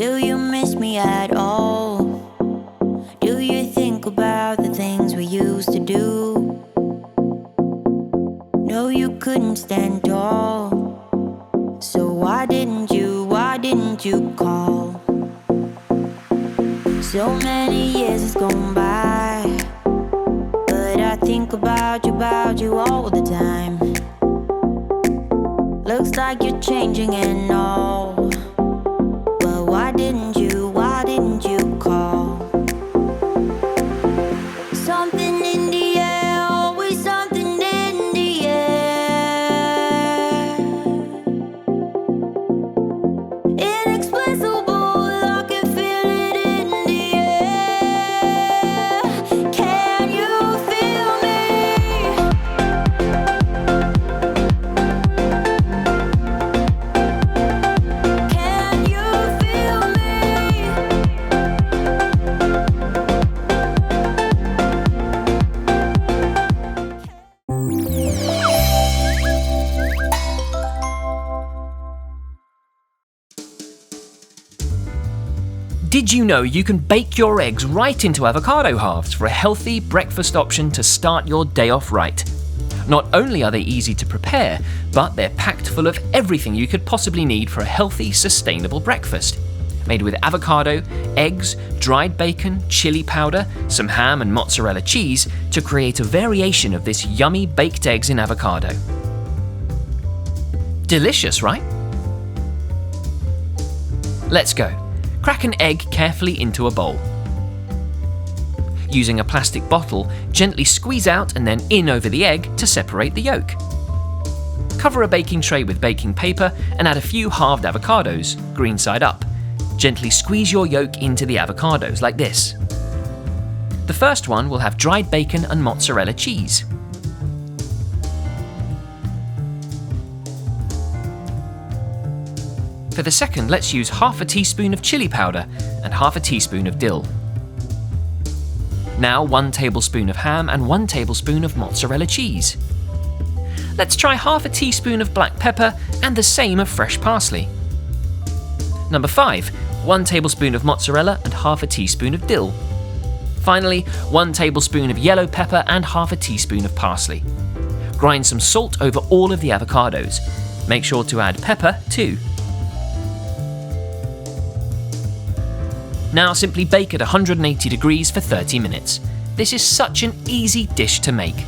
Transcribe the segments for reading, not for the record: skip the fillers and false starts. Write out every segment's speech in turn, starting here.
Do you miss me at all? Do you think about the things we used to do? No, you couldn't stand tall. So why didn't you call? So many years has gone by, but I think about you all the time. Looks like you're changing and all, but why didn't you call? Something in the air, always something in the air. Inexplicable, I can feel it in the air. Can you feel me? Can you feel me? Did you know you can bake your eggs right into avocado halves for a healthy breakfast option to start your day off right? Not only are they easy to prepare, but they're packed full of everything you could possibly need for a healthy, sustainable breakfast. Made with avocado, eggs, dried bacon, chili powder, some ham and mozzarella cheese to create a variation of this yummy baked eggs in avocado. Delicious, right? Let's go. Crack an egg carefully into a bowl. Using a plastic bottle, gently squeeze out and then in over the egg to separate the yolk. Cover a baking tray with baking paper and add a few halved avocados, green side up. Gently squeeze your yolk into the avocados like this. The first one will have dried bacon and mozzarella cheese. For the second, let's use half a teaspoon of chili powder and half a teaspoon of dill. Now 1 tablespoon of ham and 1 tablespoon of mozzarella cheese. Let's try half a teaspoon of black pepper and the same of fresh parsley. Number 5, 1 tablespoon of mozzarella and half a teaspoon of dill. Finally, 1 tablespoon of yellow pepper and half a teaspoon of parsley. Grind some salt over all of the avocados. Make sure to add pepper too. Now simply bake at 180 degrees for 30 minutes. This is such an easy dish to make.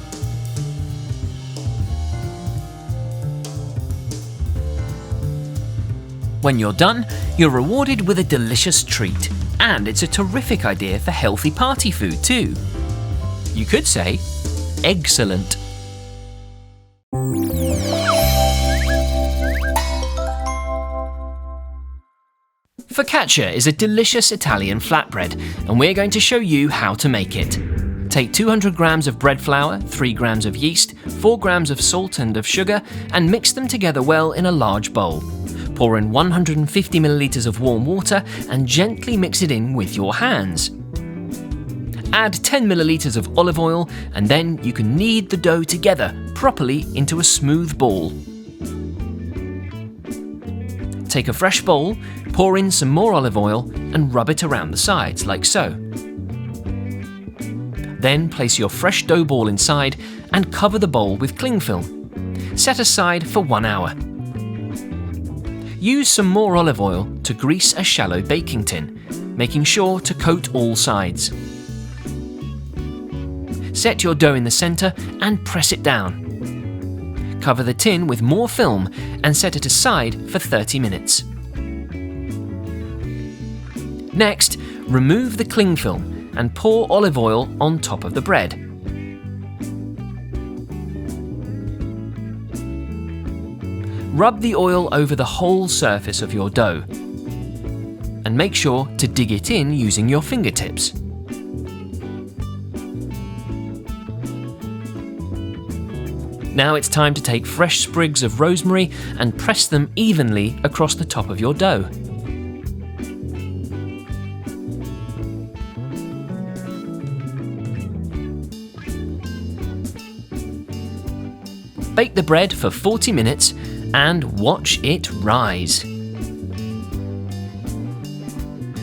When you're done, you're rewarded with a delicious treat, and it's a terrific idea for healthy party food too. You could say, excellent. Focaccia is a delicious Italian flatbread, and we're going to show you how to make it. Take 200 grams of bread flour, 3 grams of yeast, 4 grams of salt and of sugar, and mix them together well in a large bowl. Pour in 150 milliliters of warm water and gently mix it in with your hands. Add 10 milliliters of olive oil, and then you can knead the dough together properly into a smooth ball. Take a fresh bowl, pour in some more olive oil and rub it around the sides, like so. Then place your fresh dough ball inside and cover the bowl with cling film. Set aside for 1 hour. Use some more olive oil to grease a shallow baking tin, making sure to coat all sides. Set your dough in the center and press it down. Cover the tin with more film and set it aside for 30 minutes. Next, remove the cling film and pour olive oil on top of the bread. Rub the oil over the whole surface of your dough and make sure to dig it in using your fingertips. Now it's time to take fresh sprigs of rosemary and press them evenly across the top of your dough. Bake the bread for 40 minutes and watch it rise.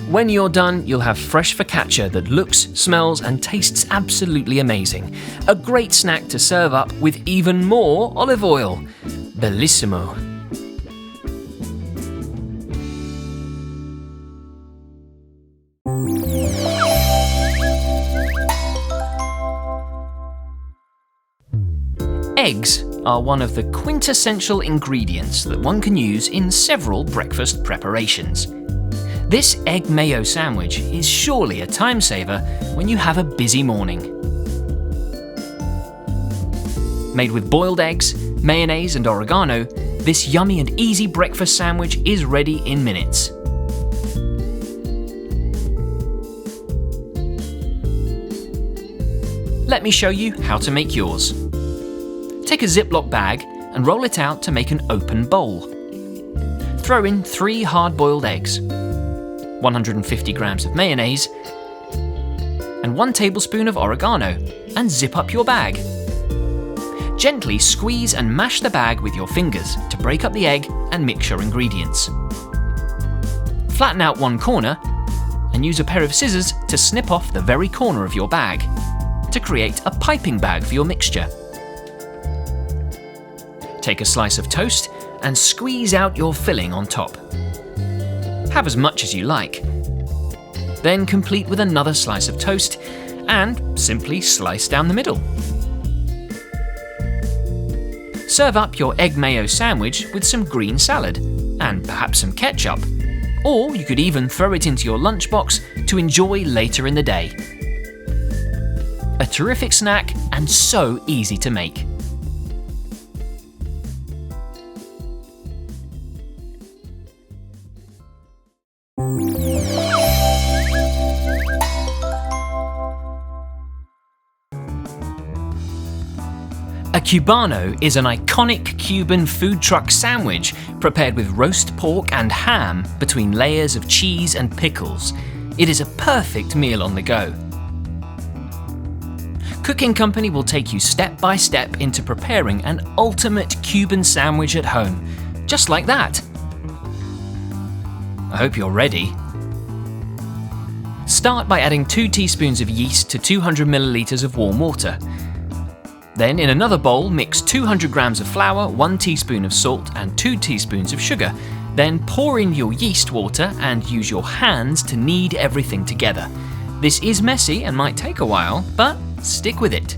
When you're done, you'll have fresh focaccia that looks, smells, and tastes absolutely amazing. A great snack to serve up with even more olive oil. Bellissimo. Eggs are one of the quintessential ingredients that one can use in several breakfast preparations. This egg mayo sandwich is surely a time saver when you have a busy morning. Made with boiled eggs, mayonnaise and oregano, this yummy and easy breakfast sandwich is ready in minutes. Let me show you how to make yours. Take a Ziploc bag and roll it out to make an open bowl. Throw in 3 hard-boiled eggs, 150 grams of mayonnaise, and 1 tablespoon of oregano, and zip up your bag. Gently squeeze and mash the bag with your fingers to break up the egg and mix your ingredients. Flatten out one corner and use a pair of scissors to snip off the very corner of your bag to create a piping bag for your mixture. Take a slice of toast and squeeze out your filling on top. Have as much as you like. Then complete with another slice of toast and simply slice down the middle. Serve up your egg mayo sandwich with some green salad and perhaps some ketchup, or you could even throw it into your lunchbox to enjoy later in the day. A terrific snack and so easy to make. A cubano is an iconic Cuban food truck sandwich prepared with roast pork and ham between layers of cheese and pickles. It is a perfect meal on the go. Cooking Company will take you step by step into preparing an ultimate Cuban sandwich at home, just like that. I hope you're ready. Start by adding 2 teaspoons of yeast to 200 milliliters of warm water. Then in another bowl, mix 200 grams of flour, 1 teaspoon of salt and 2 teaspoons of sugar. Then pour in your yeast water and use your hands to knead everything together. This is messy and might take a while, but stick with it.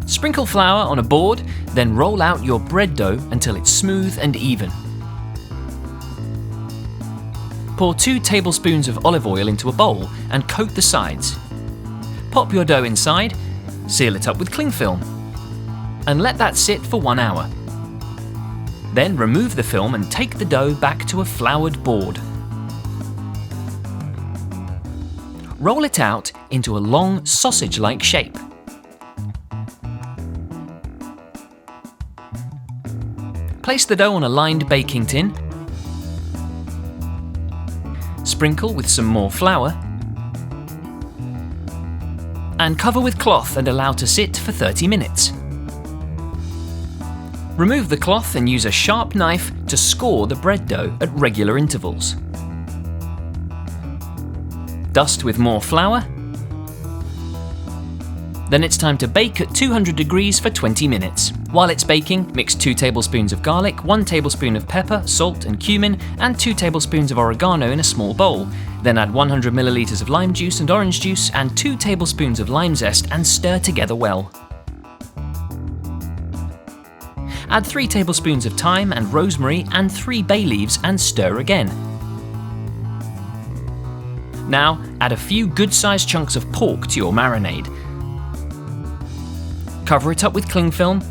Sprinkle flour on a board, then roll out your bread dough until it's smooth and even. Pour 2 tablespoons of olive oil into a bowl and coat the sides. Pop your dough inside, seal it up with cling film, and let that sit for 1 hour. Then remove the film and take the dough back to a floured board. Roll it out into a long sausage-like shape. Place the dough on a lined baking tin. Sprinkle with some more flour. And cover with cloth and allow to sit for 30 minutes. Remove the cloth and use a sharp knife to score the bread dough at regular intervals. Dust with more flour. Then it's time to bake at 200 degrees for 20 minutes. While it's baking, mix 2 tablespoons of garlic, 1 tablespoon of pepper, salt and cumin, and 2 tablespoons of oregano in a small bowl. Then add 100 milliliters of lime juice and orange juice and 2 tablespoons of lime zest and stir together well. Add 3 tablespoons of thyme and rosemary and 3 bay leaves and stir again. Now add a few good-sized chunks of pork to your marinade. Cover it up with cling film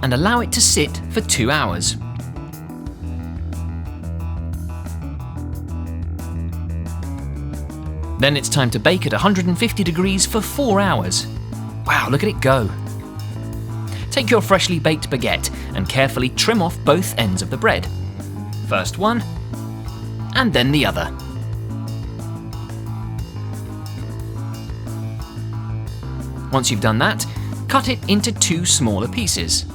and allow it to sit for 2 hours. Then it's time to bake at 150 degrees for 4 hours. Wow, look at it go. Take your freshly baked baguette and carefully trim off both ends of the bread. First one, and then the other. Once you've done that, cut it into 2 smaller pieces.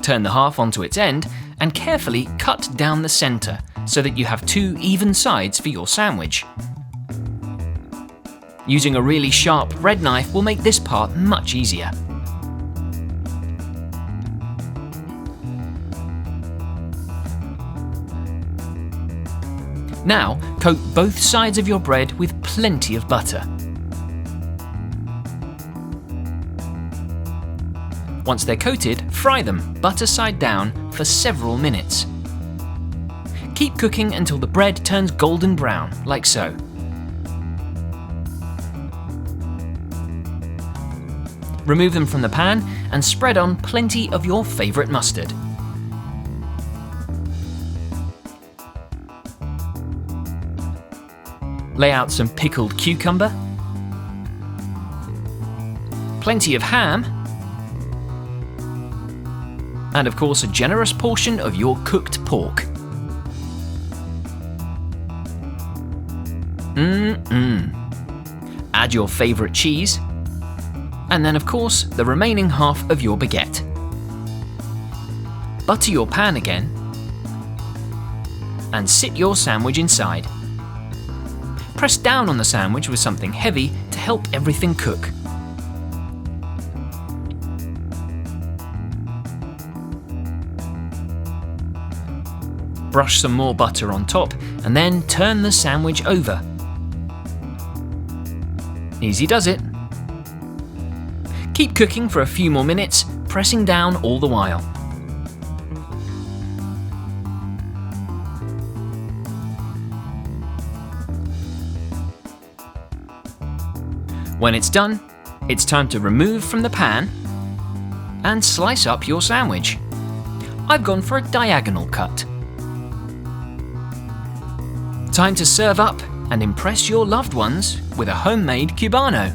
Turn the half onto its end and carefully cut down the centre so that you have 2 even sides for your sandwich. Using a really sharp bread knife will make this part much easier. Now, coat both sides of your bread with plenty of butter. Once they're coated, fry them, butter side down, for several minutes. Keep cooking until the bread turns golden brown, like so. Remove them from the pan and spread on plenty of your favourite mustard. Lay out some pickled cucumber, plenty of ham, and of course a generous portion of your cooked pork. Add your favourite cheese, and then of course the remaining half of your baguette. Butter your pan again, and sit your sandwich inside. Press down on the sandwich with something heavy to help everything cook. Brush some more butter on top and then turn the sandwich over. Easy does it. Keep cooking for a few more minutes, pressing down all the while. When it's done, it's time to remove from the pan and slice up your sandwich. I've gone for a diagonal cut. Time to serve up and impress your loved ones with a homemade Cubano.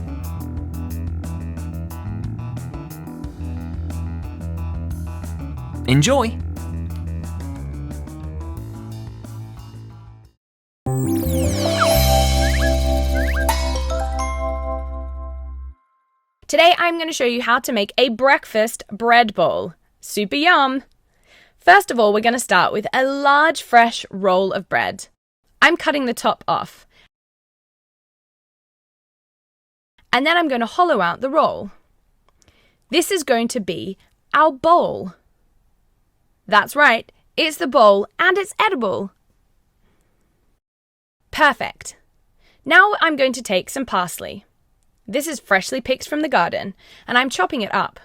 Enjoy! Today I'm going to show you how to make a breakfast bread bowl. Super yum! First of all, we're going to start with a large fresh roll of bread. I'm cutting the top off. And then I'm going to hollow out the roll. This is going to be our bowl. That's right, it's the bowl and it's edible. Perfect. Now I'm going to take some parsley. This is freshly picked from the garden, and I'm chopping it up.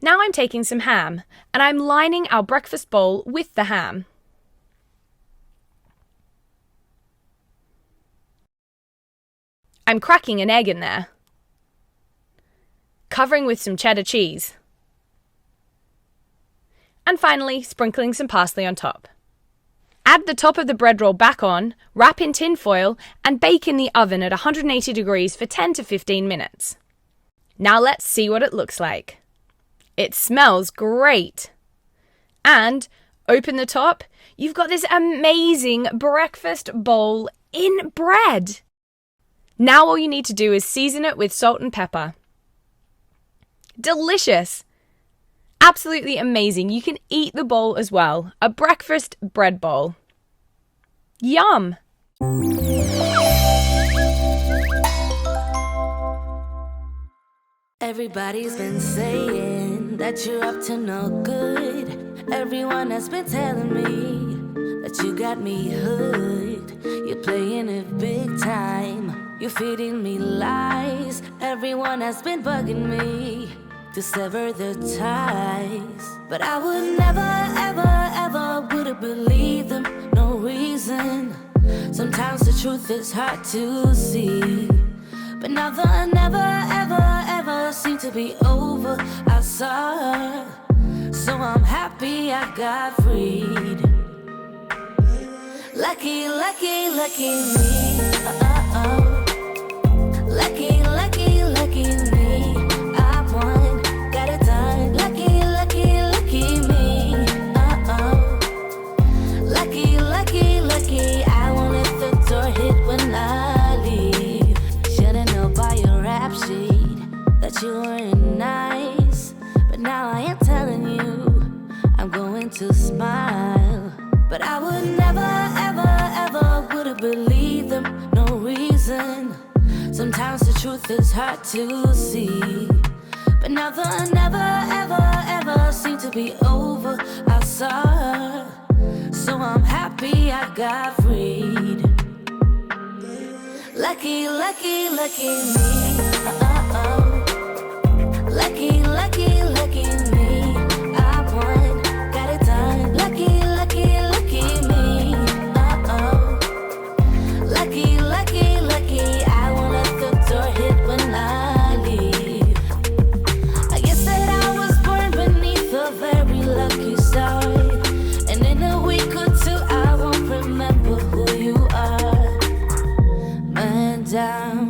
Now I'm taking some ham, and I'm lining our breakfast bowl with the ham. I'm cracking an egg in there, covering with some cheddar cheese, and finally sprinkling some parsley on top. Add the top of the bread roll back on, wrap in tin foil, and bake in the oven at 180 degrees for 10 to 15 minutes. Now let's see what it looks like. It smells great. And open the top, you've got this amazing breakfast bowl in bread. Now all you need to do is season it with salt and pepper. Delicious! Absolutely amazing. You can eat the bowl as well. A breakfast bread bowl. Yum! Everybody's been saying that you're up to no good. Everyone has been telling me that you got me hooked. You're playing it big time. You're feeding me lies. Everyone has been bugging me to sever the ties, but I would never, ever, ever would have believed them, no reason. Sometimes the truth is hard to see, but now the never, ever, ever seem to be over. I saw her, so I'm happy I got freed. Lucky, lucky, lucky me. Lucky, lucky, lucky me. I won. Lucky, lucky, lucky, I won't let the door hit when I leave. Should've known by your rap sheet that you were in night. to smile. But I would never, ever, ever would have believed them, no reason. Sometimes the truth is hard to see. But now the never, ever, ever seemed to be over. I saw her, so I'm happy I got freed. Lucky, lucky, lucky me. Lucky, lucky, lucky me. I won, got it done. Lucky, lucky, lucky me. Lucky, lucky, lucky. I won't let the door hit when I leave. I guess that I was born beneath a very lucky star. And in a week or two I won't remember who you are. Man down,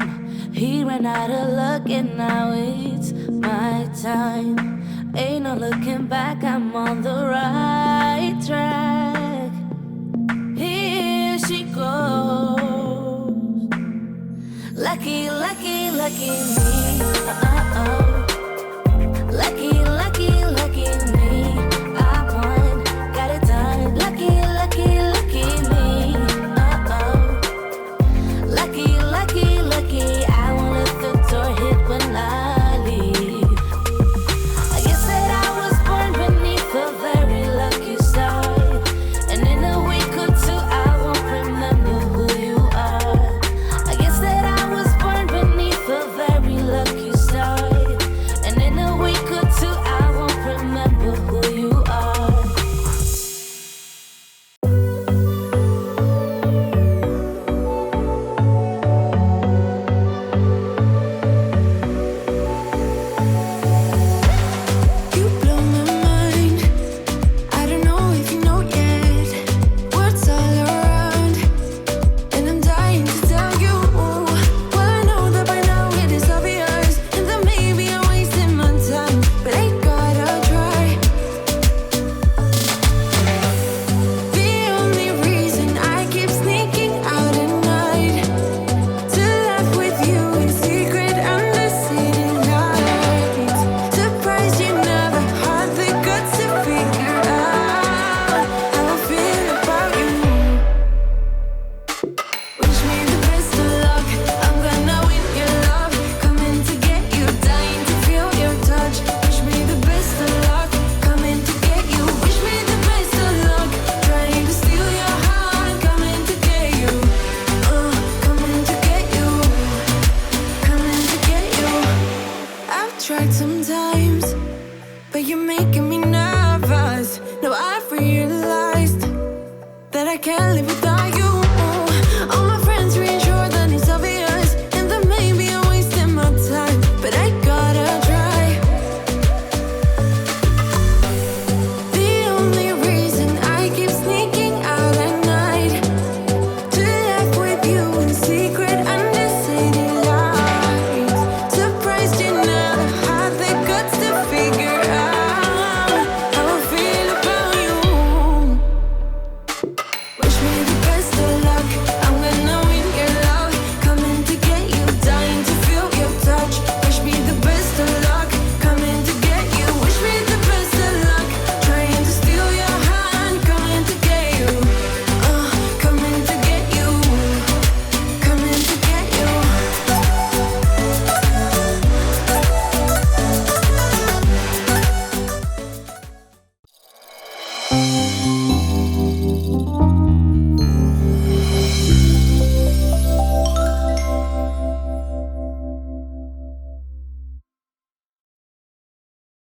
he ran out of luck and now it's my time. Ain't no looking back, I'm on the right track. Here she goes. Lucky, lucky, lucky me. Lucky, lucky, lucky me. I won, got it done. Lucky, lucky, lucky me. Lucky, lucky, lucky. I won't let the door hit when I leave. I guess that I was born beneath a very lucky star. And in a week or two I won't remember who you are. I guess that I was born beneath a very lucky star. And in a week or two I won't remember who you are. You blow my mind. I don't know if you know yet. Words all around, and I'm dying to tell you. Well, I know that by now it is obvious, and that maybe I'm wasting my time, but I gotta try. The only reason I keep sneaking out at night to laugh with you in secret under city lights. Surprised you never had the guts to figure out how I feel about you. Wish me the best of luck. I'm gonna win your love. Coming to get you, dying to feel your touch. Wish me the best of luck. Coming to get you. Wish me the best of luck. Trying to steal your heart. Coming to get you. Coming to get you. Coming to get you. I've tried sometimes, but you're making me nervous. Now I've realized that I can't live without